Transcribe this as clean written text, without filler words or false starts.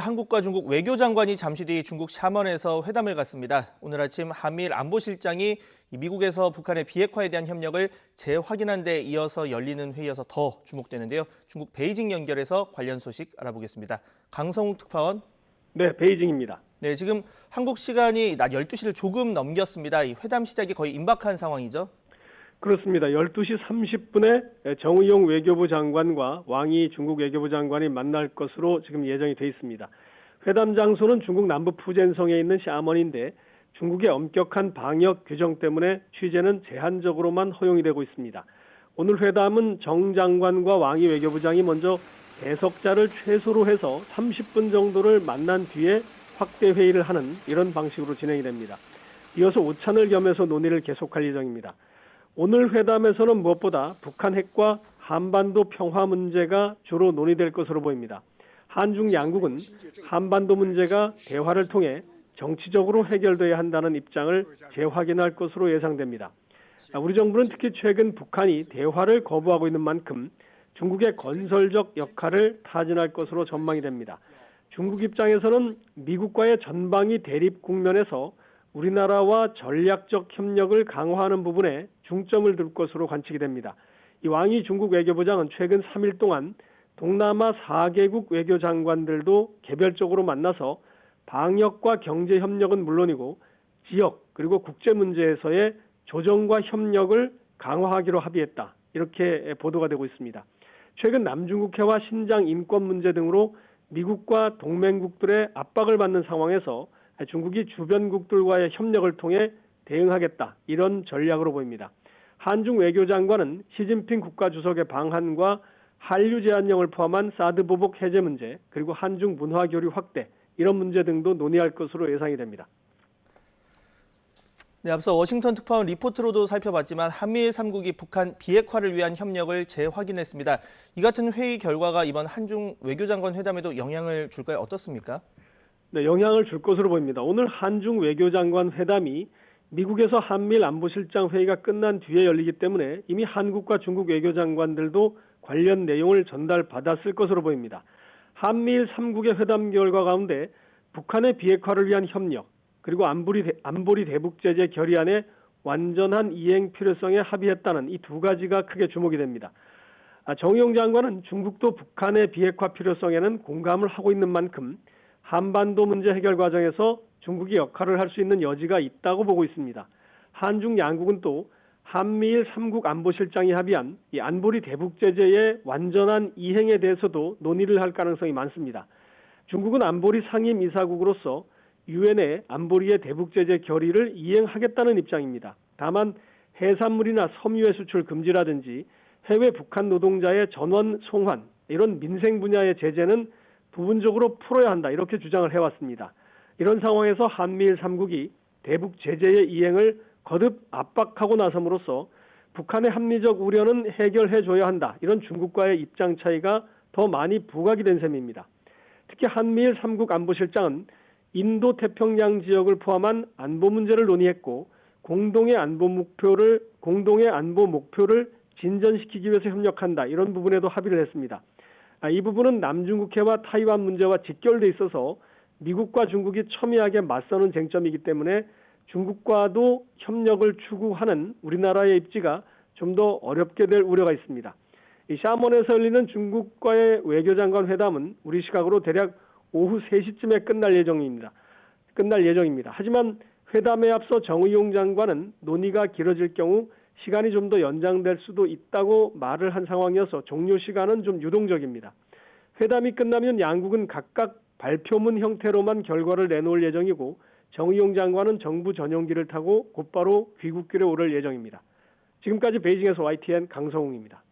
한국과 중국 외교장관이 잠시 뒤 중국 샤먼에서 회담을 갖습니다. 오늘 아침 한미일 안보실장이 미국에서 북한의 비핵화에 대한 협력을 재확인한 데 이어서 열리는 회의여서 더 주목되는데요. 중국 베이징 연결해서 관련 소식 알아보겠습니다. 강성욱 특파원. 네, 베이징입니다. 네, 지금 한국 시간이 낮 12시를 조금 넘겼습니다. 이 회담 시작이 거의 임박한 상황이죠? 그렇습니다. 12시 30분에 정의용 외교부 장관과 왕이 중국 외교부 장관이 만날 것으로 지금 예정이 돼 있습니다. 회담 장소는 중국 남부 푸젠성에 있는 샤먼인데 중국의 엄격한 방역 규정 때문에 취재는 제한적으로만 허용이 되고 있습니다. 오늘 회담은 정 장관과 왕이 외교부장이 먼저 배석자를 최소로 해서 30분 정도를 만난 뒤에 확대 회의를 하는 이런 방식으로 진행이 됩니다. 이어서 오찬을 겸해서 논의를 계속할 예정입니다. 오늘 회담에서는 무엇보다 북한 핵과 한반도 평화 문제가 주로 논의될 것으로 보입니다. 한중 양국은 한반도 문제가 대화를 통해 정치적으로 해결돼야 한다는 입장을 재확인할 것으로 예상됩니다. 우리 정부는 특히 최근 북한이 대화를 거부하고 있는 만큼 중국의 건설적 역할을 타진할 것으로 전망이 됩니다. 중국 입장에서는 미국과의 전방위 대립 국면에서 우리나라와 전략적 협력을 강화하는 부분에 중점을 둘 것으로 관측이 됩니다. 이 왕이 중국 외교부장은 최근 3일 동안 동남아 4개국 외교장관들도 개별적으로 만나서 방역과 경제 협력은 물론이고 지역 그리고 국제 문제에서의 조정과 협력을 강화하기로 합의했다. 이렇게 보도가 되고 있습니다. 최근 남중국해와 신장 인권 문제 등으로 미국과 동맹국들의 압박을 받는 상황에서 중국이 주변국들과의 협력을 통해 대응하겠다. 이런 전략으로 보입니다. 한중 외교장관은 시진핑 국가주석의 방한과 한류 제한령을 포함한 사드 보복 해제 문제, 그리고 한중 문화 교류 확대, 이런 문제 등도 논의할 것으로 예상이 됩니다. 네, 앞서 워싱턴 특파원 리포트로도 살펴봤지만 한미일 3국이 북한 비핵화를 위한 협력을 재확인했습니다. 이 같은 회의 결과가 이번 한중 외교장관 회담에도 영향을 줄까요? 어떻습니까? 네, 영향을 줄 것으로 보입니다. 오늘 한중 외교장관 회담이 미국에서 한미일 안보실장 회의가 끝난 뒤에 열리기 때문에 이미 한국과 중국 외교장관들도 관련 내용을 전달받았을 것으로 보입니다. 한미일 3국의 회담 결과 가운데 북한의 비핵화를 위한 협력, 그리고 안보리 대북 제재 결의안의 완전한 이행 필요성에 합의했다는 이 두 가지가 크게 주목이 됩니다. 정의용 장관은 중국도 북한의 비핵화 필요성에는 공감을 하고 있는 만큼 한반도 문제 해결 과정에서 중국이 역할을 할 수 있는 여지가 있다고 보고 있습니다. 한중 양국은 또 한미일 3국 안보실장이 합의한 이 안보리 대북 제재의 완전한 이행에 대해서도 논의를 할 가능성이 많습니다. 중국은 안보리 상임이사국으로서 유엔의 안보리의 대북 제재 결의를 이행하겠다는 입장입니다. 다만 해산물이나 섬유의 수출 금지라든지 해외 북한 노동자의 전원 송환, 이런 민생 분야의 제재는 부분적으로 풀어야 한다, 이렇게 주장을 해왔습니다. 이런 상황에서 한미일 3국이 대북 제재의 이행을 거듭 압박하고 나섬으로써 북한의 합리적 우려는 해결해줘야 한다, 이런 중국과의 입장 차이가 더 많이 부각이 된 셈입니다. 특히 한미일 3국 안보실장은 인도 태평양 지역을 포함한 안보 문제를 논의했고 공동의 안보 목표를 진전시키기 위해서 협력한다, 이런 부분에도 합의를 했습니다. 이 부분은 남중국해와 타이완 문제와 직결돼 있어서 미국과 중국이 첨예하게 맞서는 쟁점이기 때문에 중국과도 협력을 추구하는 우리나라의 입지가 좀 더 어렵게 될 우려가 있습니다. 이 샤먼에서 열리는 중국과의 외교장관 회담은 우리 시각으로 대략 오후 3시쯤에 끝날 예정입니다. 하지만 회담에 앞서 정의용 장관은 논의가 길어질 경우 시간이 좀 더 연장될 수도 있다고 말을 한 상황이어서 종료 시간은 좀 유동적입니다. 회담이 끝나면 양국은 각각 발표문 형태로만 결과를 내놓을 예정이고 정의용 장관은 정부 전용기를 타고 곧바로 귀국길에 오를 예정입니다. 지금까지 베이징에서 YTN 강성웅입니다.